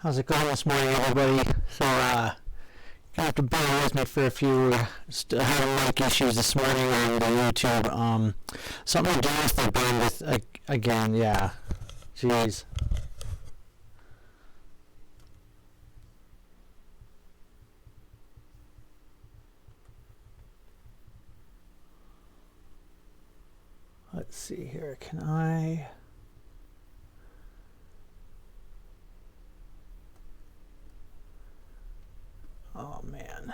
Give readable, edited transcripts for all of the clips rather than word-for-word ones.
How's it going this morning, everybody? So, you have to bear with me for a few. Still having mic issues this morning on the YouTube. Something to do with the bandwidth again. Yeah. Jeez. Let's see here. Can I? Oh man.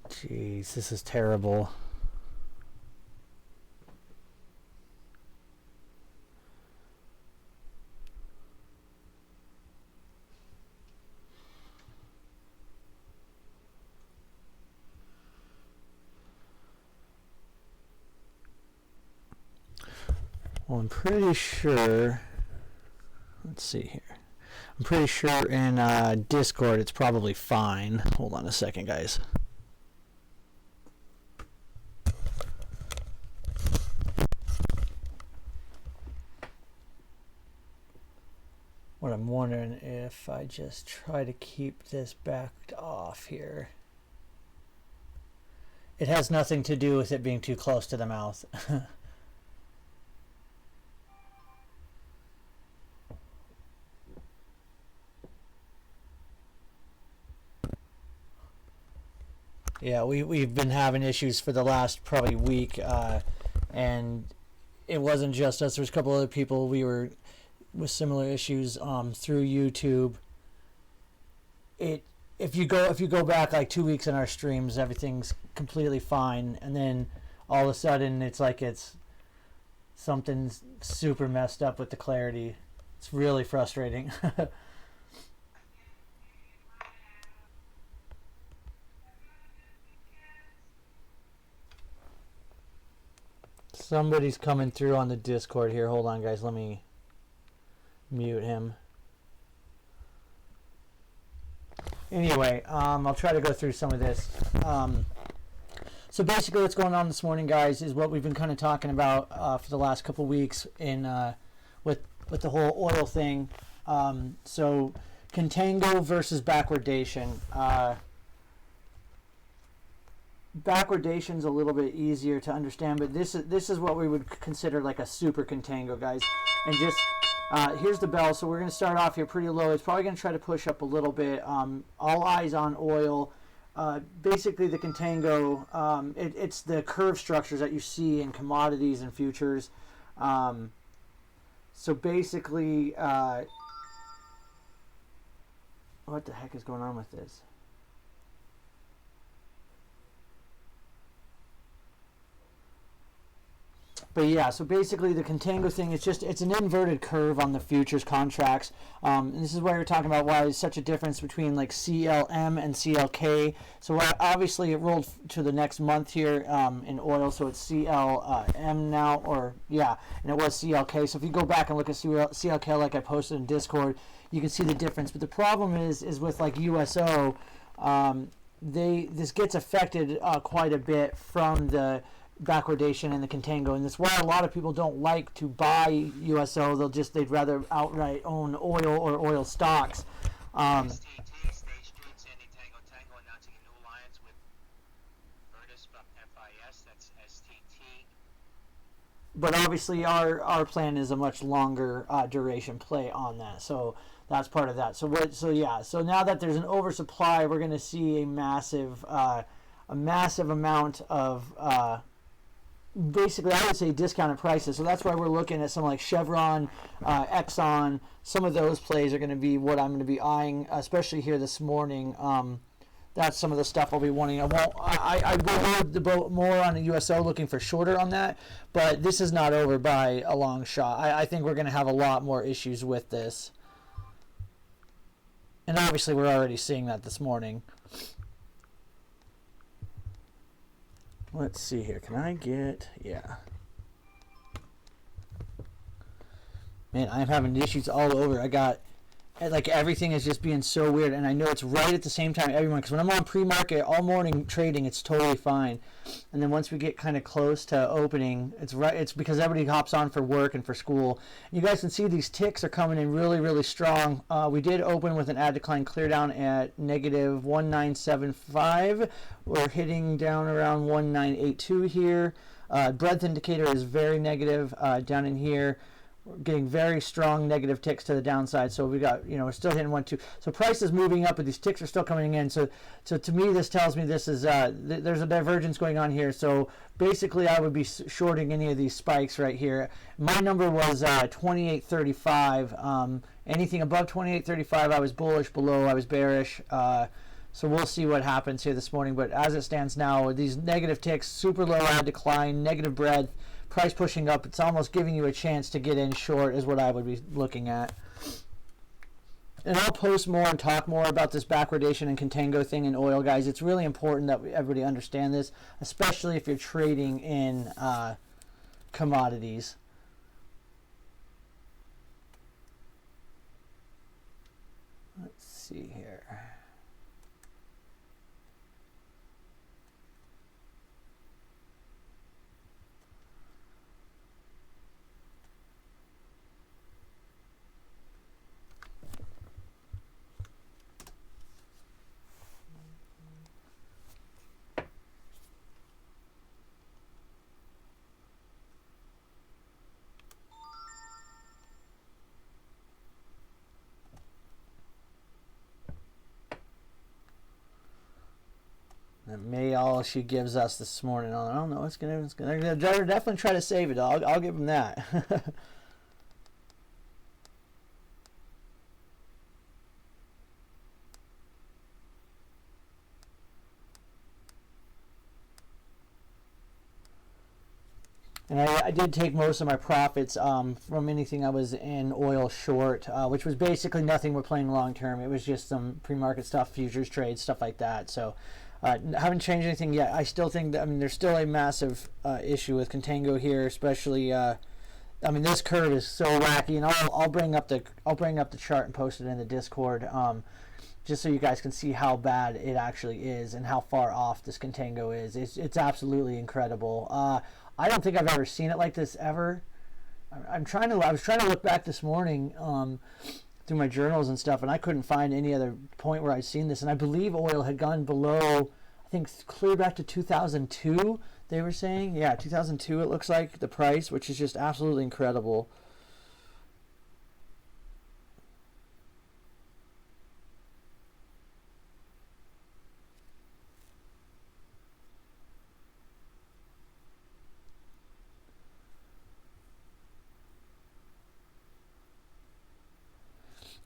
Jeez, this is terrible. Well, I'm pretty sure, let's see here. I'm pretty sure in Discord it's probably fine. Hold on a second, guys. What I'm wondering if I just try to keep this backed off here. It has nothing to do with it being too close to the mouth. Yeah, we've been having issues for the last probably week, and it wasn't just us. There's a couple other people we were with similar issues through YouTube. If you go back like 2 weeks in our streams, everything's completely fine, and then all of a sudden it's like something's super messed up with the clarity. It's really frustrating. Somebody's coming through on the Discord here. Hold on, guys. Let me mute him. Anyway, I'll try to go through some of this. So basically what's going on this morning, guys, is what we've been kind of talking about for the last couple weeks in with the whole oil thing. So contango versus backwardation. Backwardation's a little bit easier to understand, but this is what we would consider like a super contango, guys. And just here's the bell. So we're going to start off here pretty low. It's probably going to try to push up a little bit. All eyes on oil. Basically, the contango, it's the curve structures that you see in commodities and futures. So basically, what the heck is going on with this? But yeah, so basically the contango thing, it's an inverted curve on the futures contracts. And this is why we're talking about why there's such a difference between like CLM and CLK. So obviously it rolled to the next month here in oil, so it's CLM now, or yeah, and it was CLK. So if you go back and look at CLK like I posted in Discord, you can see the difference. But the problem is with like USO, this gets affected quite a bit from the backwardation and the contango, and that's why a lot of people don't like to buy USO. They'd rather outright own oil or oil stocks. STT, Stage Street, Sandy Tango Tango announcing a new alliance with FIS, that's STT. But obviously our plan is a much longer duration play on that, so that's part of that. So now that there's an oversupply, we're going to see a massive amount of basically, I would say discounted prices. So that's why we're looking at some like Chevron, Exxon. Some of those plays are going to be what I'm going to be eyeing, especially here this morning. That's some of the stuff I'll be wanting. I will load the boat more on the USO, looking for shorter on that. But this is not over by a long shot. I think we're going to have a lot more issues with this. And obviously, we're already seeing that this morning. Let's see here. Can I get... Yeah. Man, I'm having issues all over. I got like everything is just being so weird, and I know it's right at the same time everyone, because when I'm on pre-market all morning trading, it's totally fine, and then once we get kind of close to opening, it's because everybody hops on for work and for school. You guys can see these ticks are coming in really, really strong. We did open with an add decline clear down at negative 1975. We're hitting down around 1982 here. Breadth indicator is very negative down in here. We're getting very strong negative ticks to the downside, so we got, we're still hitting 1, 2. So price is moving up, but these ticks are still coming in. So to me, this tells me this is there's a divergence going on here. So basically, I would be shorting any of these spikes right here. My number was 28.35. Anything above 28.35, I was bullish. Below, I was bearish. So we'll see what happens here this morning. But as it stands now, these negative ticks, super low add decline, negative breadth, price pushing up, it's almost giving you a chance to get in short is what I would be looking at. And I'll post more and talk more about this backwardation and contango thing in oil, guys. It's really important that everybody understand this, especially if you're trading in commodities. Let's see here. That may all she gives us this morning. I don't know. They're gonna definitely try to save it. I'll give them that. And I did take most of my profits from anything I was in oil short, which was basically nothing we're playing long term. It was just some pre-market stuff, futures trades, stuff like that. So haven't changed anything yet. I still think that, there's still a massive issue with contango here, especially. This curve is so wacky, and I'll bring up the chart and post it in the Discord, just so you guys can see how bad it actually is and how far off this contango is. It's absolutely incredible. I don't think I've ever seen it like this ever. I was trying to look back this morning through my journals and stuff, and I couldn't find any other point where I'd seen this. And I believe oil had gone below, I think clear back to 2002, they were saying. Yeah, 2002 it looks like, the price, which is just absolutely incredible.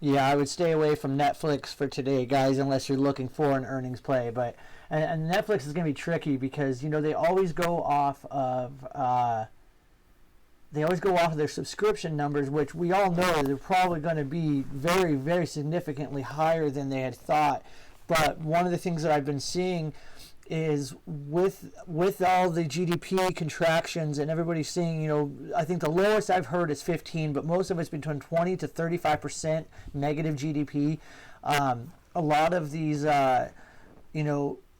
Yeah, I would stay away from Netflix for today, guys, unless you're looking for an earnings play. But and Netflix is going to be tricky because they always go off of their subscription numbers, which we all know they're probably going to be very, very significantly higher than they had thought. But one of the things that I've been seeing is with all the GDP contractions and everybody seeing, I think the lowest I've heard is 15, but most of it's between 20 to 35% negative GDP. A lot of these,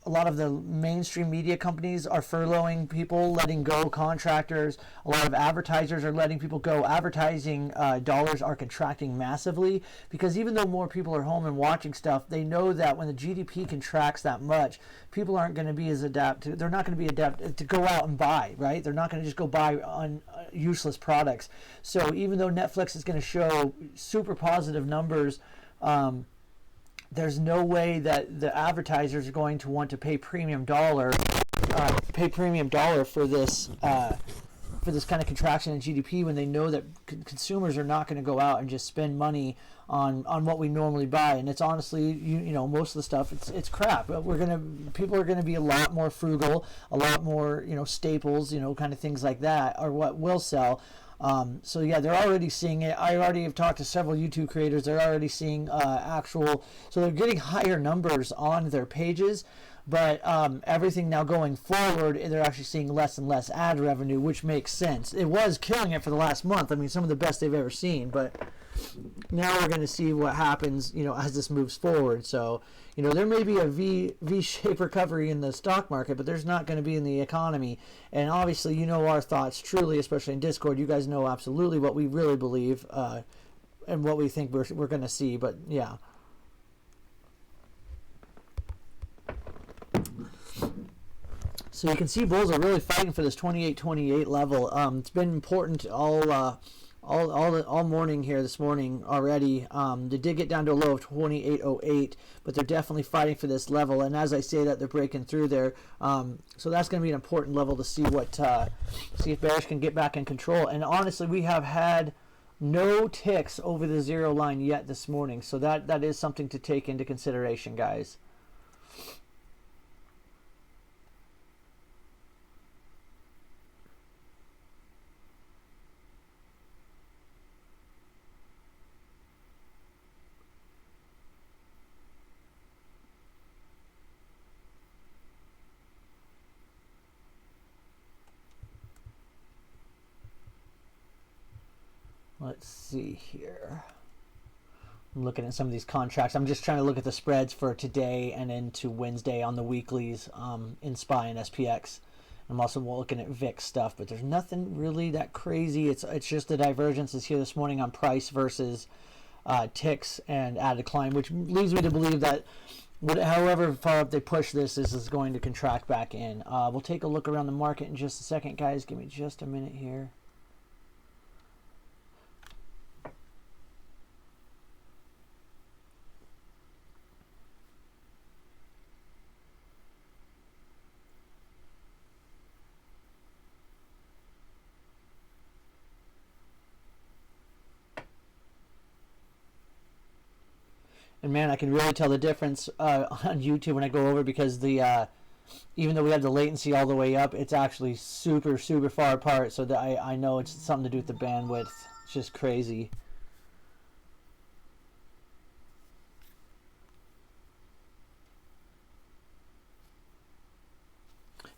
a lot of the mainstream media companies are furloughing people, letting go contractors. A lot of advertisers are letting people go. Advertising dollars are contracting massively because even though more people are home and watching stuff, they know that when the GDP contracts that much, people aren't going to be as adapted. They're not going to be adapted to go out and buy, right? They're not going to just go buy on useless products. So even though Netflix is going to show super positive numbers, there's no way that the advertisers are going to want to pay premium dollar for this kind of contraction in GDP when they know that consumers are not going to go out and just spend money on what we normally buy. And it's honestly, most of the stuff it's crap. But people are gonna be a lot more frugal, a lot more staples, kind of things like that are what will sell. So yeah, they're already seeing it. I already have talked to several YouTube creators. They're already seeing so they're getting higher numbers on their pages, but everything now going forward, they're actually seeing less and less ad revenue, which makes sense. It was killing it for the last month. Some of the best they've ever seen, but now we're going to see what happens, as this moves forward. So, there may be a V-shaped recovery in the stock market, but there's not going to be in the economy. And obviously, our thoughts truly, especially in Discord. You guys know absolutely what we really believe and what we think we're going to see. But, yeah. So you can see bulls are really fighting for this 28.28 level. It's been important all morning here this morning already. They did get down to a low of 28.08, but they're definitely fighting for this level. And as I say that, they're breaking through there. So that's going to be an important level to see see if bearish can get back in control. And honestly, we have had no ticks over the zero line yet this morning. So that is something to take into consideration, guys. Let's see here. I'm looking at some of these contracts. I'm just trying to look at the spreads for today and into Wednesday on the weeklies in SPY and SPX. I'm also looking at VIX stuff, but there's nothing really that crazy. It's just the divergences here this morning on price versus ticks and added climb, which leads me to believe that however far up they push this is going to contract back in. We'll take a look around the market in just a second, guys. Give me just a minute here. And man, I can really tell the difference on YouTube when I go over, because the even though we have the latency all the way up, it's actually super, super far apart. So that I know it's something to do with the bandwidth. It's just crazy.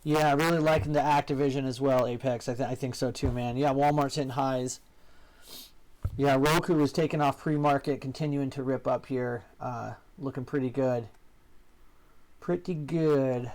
Yeah, really liking the Activision as well, Apex. I think so too, man. Yeah, Walmart's hitting highs. Yeah, Roku is taking off pre-market, continuing to rip up here. Looking pretty good. Pretty good.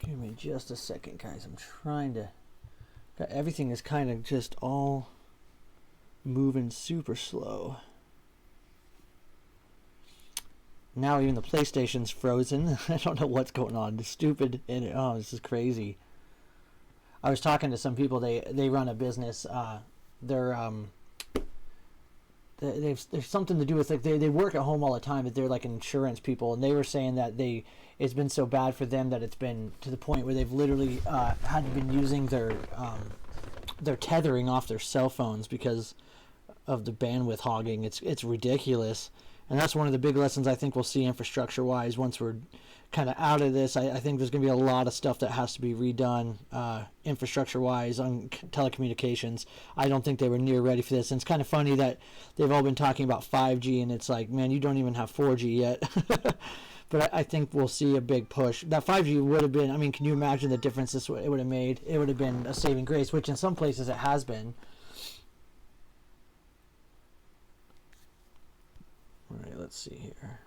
Give me just a second, guys. I'm trying to... Everything is kind of just all moving super slow. Now even the PlayStation's frozen. I don't know what's going on. The stupid... Oh, this is crazy. I was talking to some people. They run a business. There's something to do with, like, they work at home all the time, but they're like insurance people, and they were saying that it's been so bad for them that it's been to the point where they've literally had been using their tethering off their cell phones because of the bandwidth hogging. It's ridiculous, and that's one of the big lessons I think we'll see infrastructure wise once we're kind of out of this. I think there's going to be a lot of stuff that has to be redone infrastructure wise on telecommunications. I don't think they were near ready for this, and it's kind of funny that they've all been talking about 5G, and it's like, man, you don't even have 4G yet. But I think we'll see a big push. That 5G would have been, I mean, can you imagine the difference it would have made? It would have been a saving grace, which in some places it has been. All right, let's see here.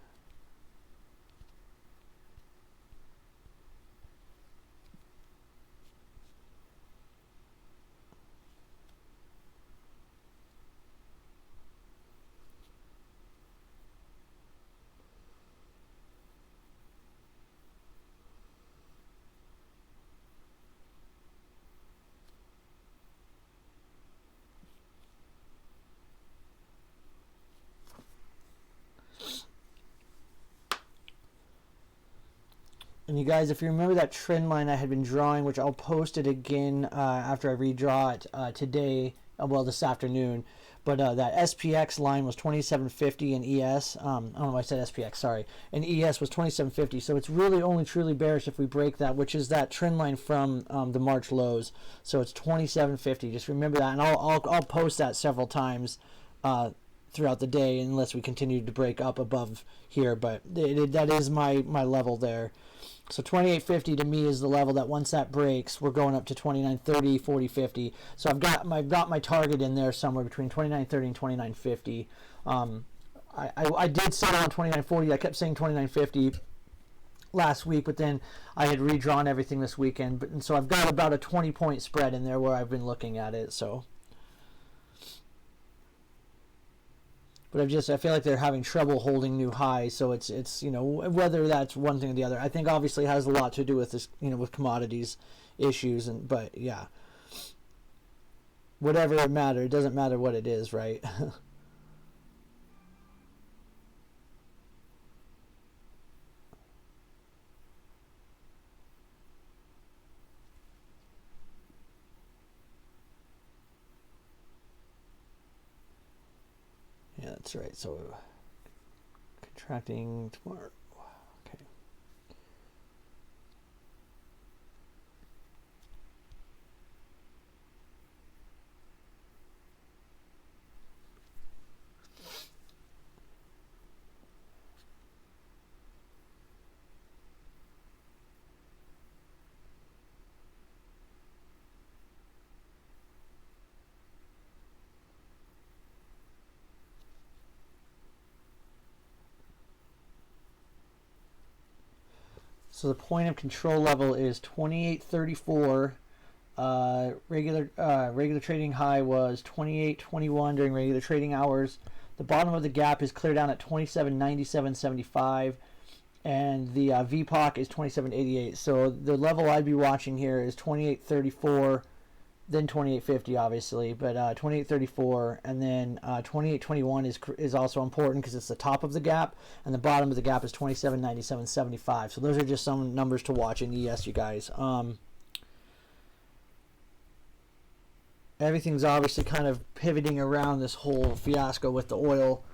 And you guys, if you remember that trend line I had been drawing, which I'll post it again after I redraw it today, well, this afternoon. But that SPX line was 2750 in ES. I don't know why I said SPX, sorry. And ES was 2750. So it's really only truly bearish if we break that, which is that trend line from the March lows. So it's 2750. Just remember that. And I'll post that several times throughout the day unless we continue to break up above here. But that is my level there. So 2850 to me is the level that once that breaks, we're going up to 2930, 40, 50. So I've got my target in there somewhere between 2930 and 2950. I did settle on 2940. I kept saying 2950 last week, but then I had redrawn everything this weekend. And so I've got about a 20-point spread in there where I've been looking at it. So. But I feel like they're having trouble holding new highs, so it's whether that's one thing or the other. I think obviously it has a lot to do with this, with commodities issues, but yeah, whatever it matters, it doesn't matter what it is, right? Yeah, that's right. So contracting tomorrow. Okay. So the point of control level is 28.34. Regular trading high was 28.21 during regular trading hours. The bottom of the gap is clear down at 27.97.75, and the VPOC is 27.88. So the level I'd be watching here is 28.34, then 28.50 obviously, but 28.34, and then 28.21 is also important because it's the top of the gap, and the bottom of the gap is 27.97.75. So those are just some numbers to watch in ES, you guys. Everything's obviously kind of pivoting around this whole fiasco with the oil.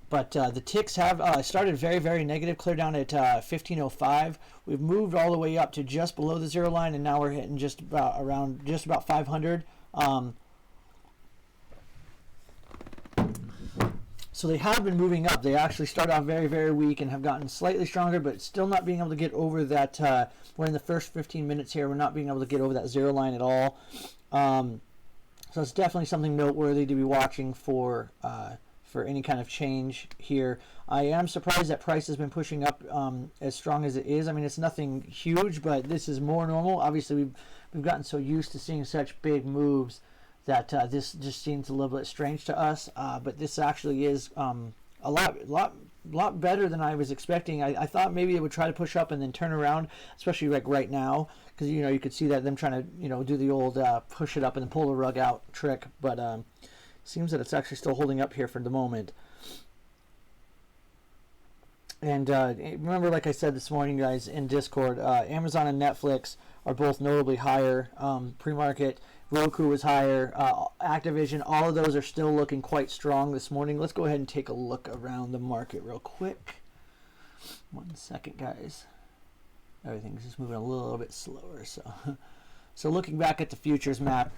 But the ticks have started very, very negative, clear down at 1505. We've moved all the way up to just below the zero line, and now we're hitting just about 500. So they have been moving up. They actually start off very, very weak and have gotten slightly stronger, but still not being able to get over that. We're in the first 15 minutes here. We're not being able to get over that zero line at all. So it's definitely something noteworthy to be watching for any kind of change here. I am surprised that price has been pushing up as strong as it is. I mean, it's nothing huge, but this is more normal. Obviously, we've gotten so used to seeing such big moves that this just seems a little bit strange to us. But this actually is a lot better than I was expecting. I thought maybe it would try to push up and then turn around, especially like right now, because you could see that them trying to do the old push it up and then pull the rug out trick, but seems that it's actually still holding up here for the moment. And remember, like I said this morning, guys, in Discord, Amazon and Netflix are both notably higher. Pre-market, Roku was higher. Activision, all of those are still looking quite strong this morning. Let's go ahead and take a look around the market real quick. 1 second, guys. Everything's just moving a little bit slower, so... So looking back at the futures map,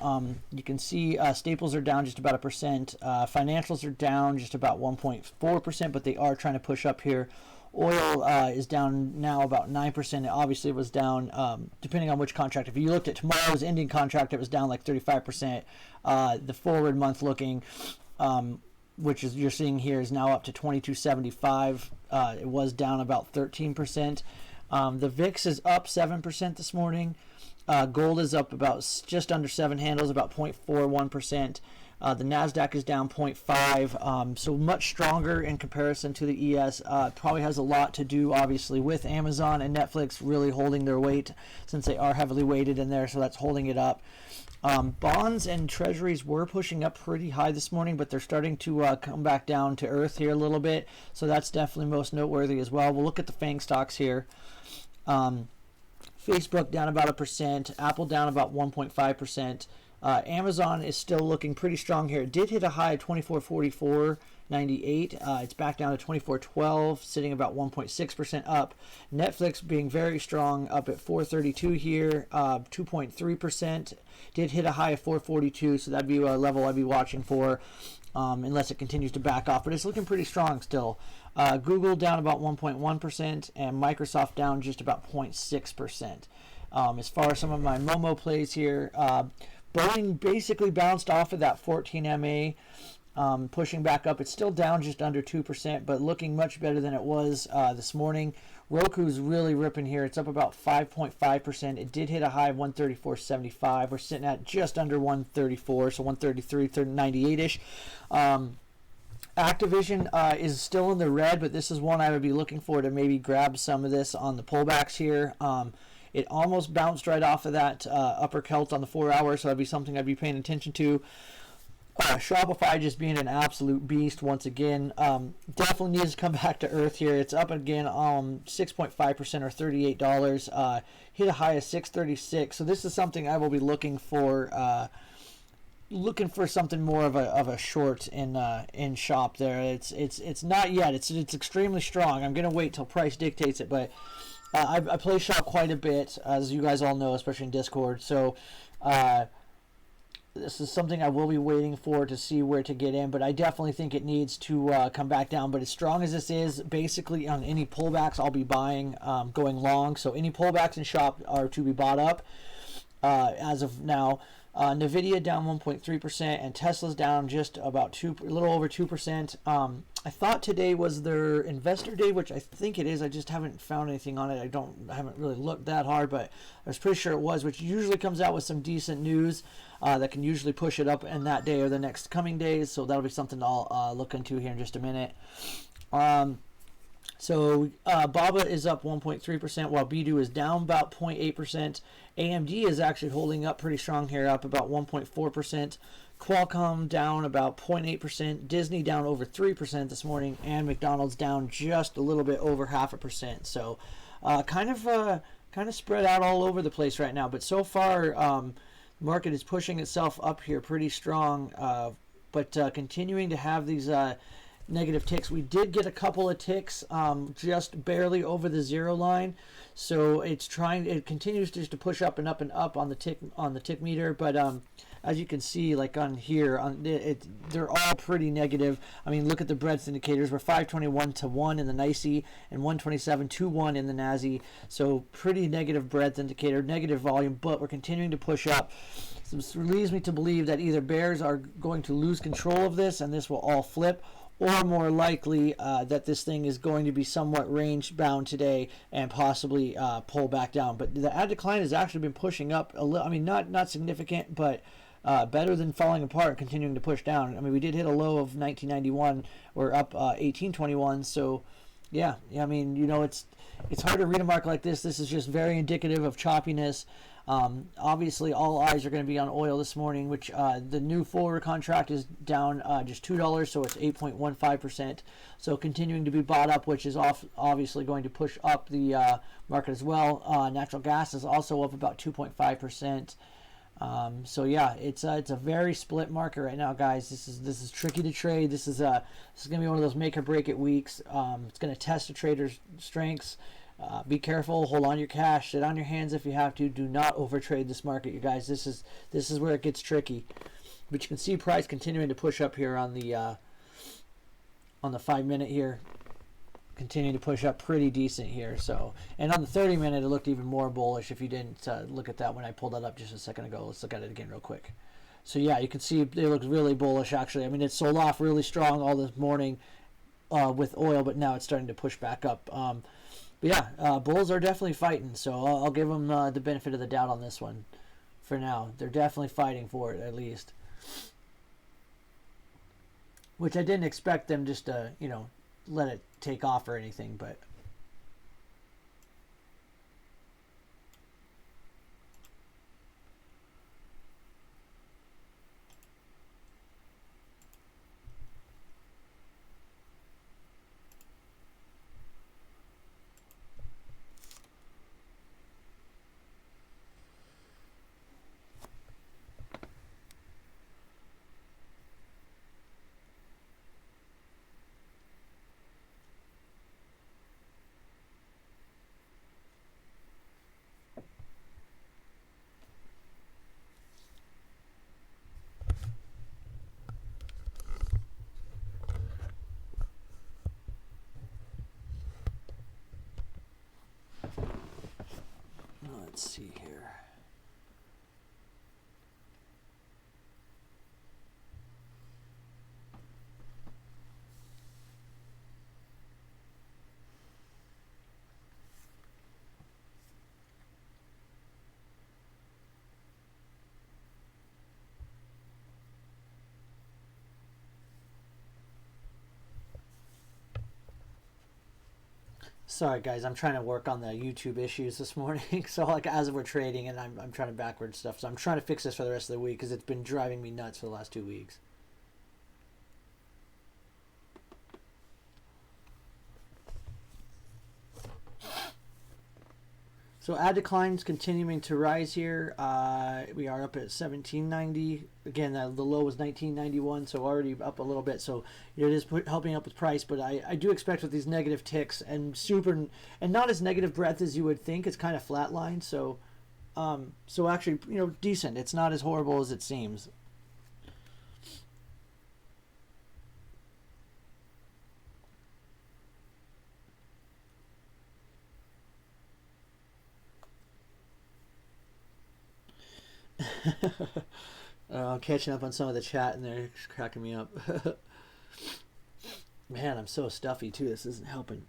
you can see staples are down just about 1%. Financials are down just about 1.4%, but they are trying to push up here. Oil is down now about 9%. It obviously was down depending on which contract. If you looked at tomorrow's ending contract, it was down like 35%. The forward month looking, which is you're seeing here, is now up to 22.75. It was down about 13%. The VIX is up 7% this morning. Gold is up about just under 7 handles, about 0.41%. The Nasdaq is down 0.5, so much stronger in comparison to the ES. Probably has a lot to do, obviously, with Amazon and Netflix really holding their weight, since they are heavily weighted in there, so that's holding it up. Bonds and treasuries were pushing up pretty high this morning, but they're starting to come back down to earth here a little bit, so that's definitely most noteworthy as well. We'll look at the FANG stocks here. Facebook down about 1%, Apple down about 1.5%. Amazon is still looking pretty strong here. It did hit a high of 24.44.98. It's back down to 24.12, sitting about 1.6% up. Netflix being very strong, up at 432 here, 2.3%. Did hit a high of 442, so that'd be a level I'd be watching for, unless it continues to back off. But it's looking pretty strong still. Google down about 1.1%, and Microsoft down just about 0.6%. As far as some of my Momo plays here, Boeing basically bounced off of that 14 MA, pushing back up. It's still down just under 2%, but looking much better than it was this morning. Roku's really ripping here. It's up about 5.5%. It did hit a high of 134.75. We're sitting at just under 134, so 133.98-ish. Activision is still in the red, but this is one I would be looking for to maybe grab some of this on the pullbacks here. It almost bounced right off of that upper Celt on the 4 hour, so that'd be something I'd be paying attention to. Shopify just being an absolute beast once again. Definitely needs to come back to earth here. It's up again 6.5% or $38. Hit a high of 636. So this is something I will be looking for. Looking for something more of a short in shop there. It's not yet. It's extremely strong. I'm gonna wait till price dictates it, but I play shop quite a bit, as you guys all know, especially in Discord. So this is something I will be waiting for to see where to get in, but I definitely think it needs to come back down. But as strong as this is, basically on any pullbacks, I'll be buying, going long. So any pullbacks in shop are to be bought up as of now. Nvidia down 1.3%, and Tesla's down just about a little over 2%. I thought today was their investor day, which I think it is. I just haven't found anything on it. I haven't really looked that hard, but I was pretty sure it was, which usually comes out with some decent news that can usually push it up in that day or the next coming days. So that'll be something I'll look into here in just a minute. So BABA is up 1.3%, while BDU is down about 0.8%. AMD is actually holding up pretty strong here, up about 1.4%. Qualcomm down about 0.8%. Disney down over 3% this morning, and McDonald's down just a little bit over 0.5%. So kind of spread out all over the place right now. But so far, market is pushing itself up here pretty strong, but continuing to have these negative ticks. We did get a couple of ticks just barely over the zero line, so it continues just to push up and up and up on the tick meter, but as you can see, like on here, they're all pretty negative. I mean, look at the breadth indicators. We're 521 to 1 in the NYSE and 127 to 1 in the NASI, so pretty negative breadth indicator, negative volume, but we're continuing to push up. So this leads me to believe that either bears are going to lose control of this and this will all flip, or more likely that this thing is going to be somewhat range bound today and possibly pull back down. But the ad decline has actually been pushing up a little. I mean, not significant, but better than falling apart, continuing to push down. I mean, we did hit a low of 1991. We're up 1821. So, yeah. I mean, you know, it's hard to read a market like this. This is just very indicative of choppiness. Obviously, all eyes are going to be on oil this morning, which the new forward contract is down just $2, so it's 8.15%. So continuing to be bought up, which is obviously going to push up the market as well. Natural gas is also up about 2.5%. So yeah, it's a very split market right now, guys. This is tricky to trade. This is going to be one of those make or break it weeks. It's going to test a trader's strengths. Be careful. Hold on to your cash. Sit on your hands if you have to. Do not overtrade this market, you guys. This is where it gets tricky. But you can see price continuing to push up here on the 5 minute here, continuing to push up pretty decent here. So, and on the 30 minute, it looked even more bullish. If you didn't look at that when I pulled that up just a second ago, let's look at it again real quick. So yeah, you can see it looks really bullish. Actually, I mean, it sold off really strong all this morning with oil, but now it's starting to push back up. But yeah, bulls are definitely fighting, so I'll give them the benefit of the doubt on this one for now. They're definitely fighting for it, at least. which I didn't expect them just to, let it take off or anything, but. Let's see here. Sorry guys, I'm trying to work on the YouTube issues this morning. So like as we're trading, and I'm trying to backward stuff. So I'm trying to fix this for the rest of the week because it's been driving me nuts for the last 2 weeks. So ad declines continuing to rise here. We are up at 1790. Again, the low was 1991, so already up a little bit. So it is helping up with price, but I do expect with these negative ticks and not as negative breadth as you would think. It's kind of flatlined. So actually, decent. It's not as horrible as it seems. I'm catching up on some of the chat and they're cracking me up. Man, I'm so stuffy too. This isn't helping.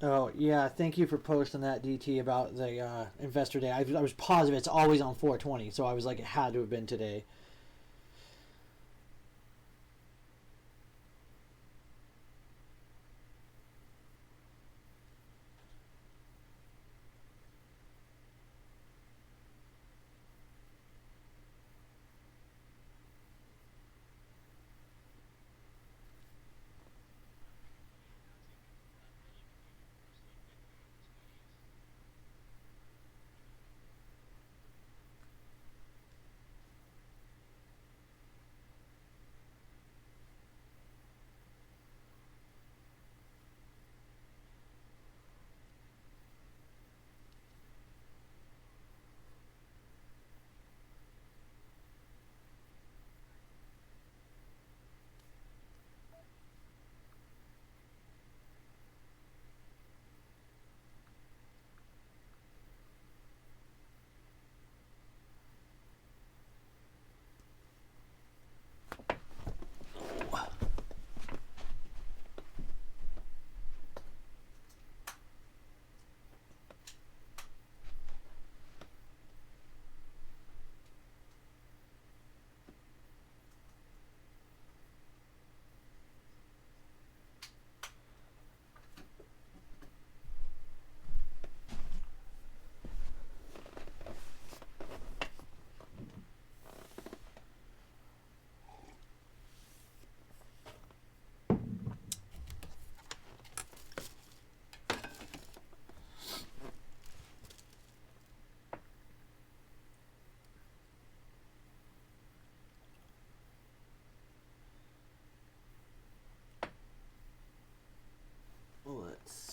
Oh yeah, thank you for posting that, DT, about the investor day. I was positive it's always on 420, so I was like, it had to have been today.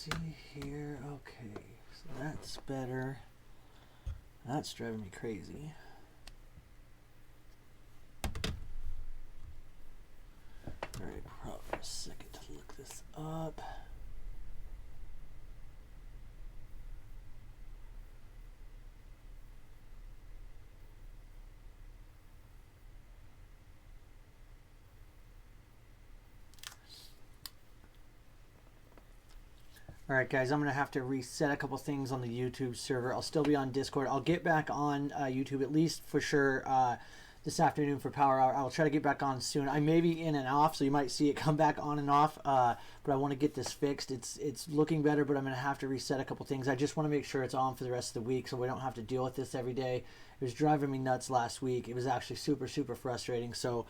see here. Okay, so that's better. That's driving me crazy. Alright, probably a second to look this up. Alright guys, I'm going to have to reset a couple things on the YouTube server. I'll still be on Discord. I'll get back on YouTube at least for sure this afternoon for Power Hour. I'll try to get back on soon. I may be in and off, so you might see it come back on and off, but I want to get this fixed. It's looking better, but I'm going to have to reset a couple things. I just want to make sure it's on for the rest of the week so we don't have to deal with this every day. It was driving me nuts last week. It was actually super, super frustrating, so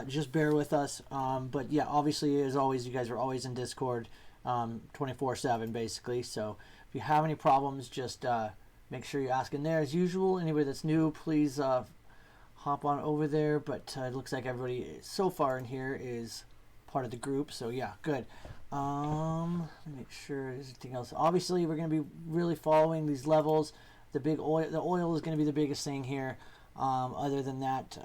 just bear with us. But yeah, obviously, as always, you guys are always in Discord. 24/7 basically, so if you have any problems, just make sure you ask in there as usual. Anybody that's new, please hop on over there, but it looks like everybody so far in here is part of the group, so yeah, good. Let me make sure there's anything else. Obviously we're going to be really following these levels. The oil is going to be the biggest thing here. Other than that,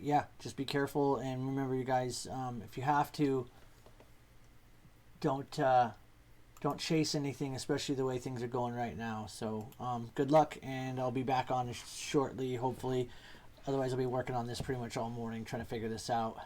yeah, just be careful, and remember, you guys, if you have to, don't chase anything, especially the way things are going right now. So good luck, and I'll be back on shortly, hopefully. Otherwise, I'll be working on this pretty much all morning, trying to figure this out.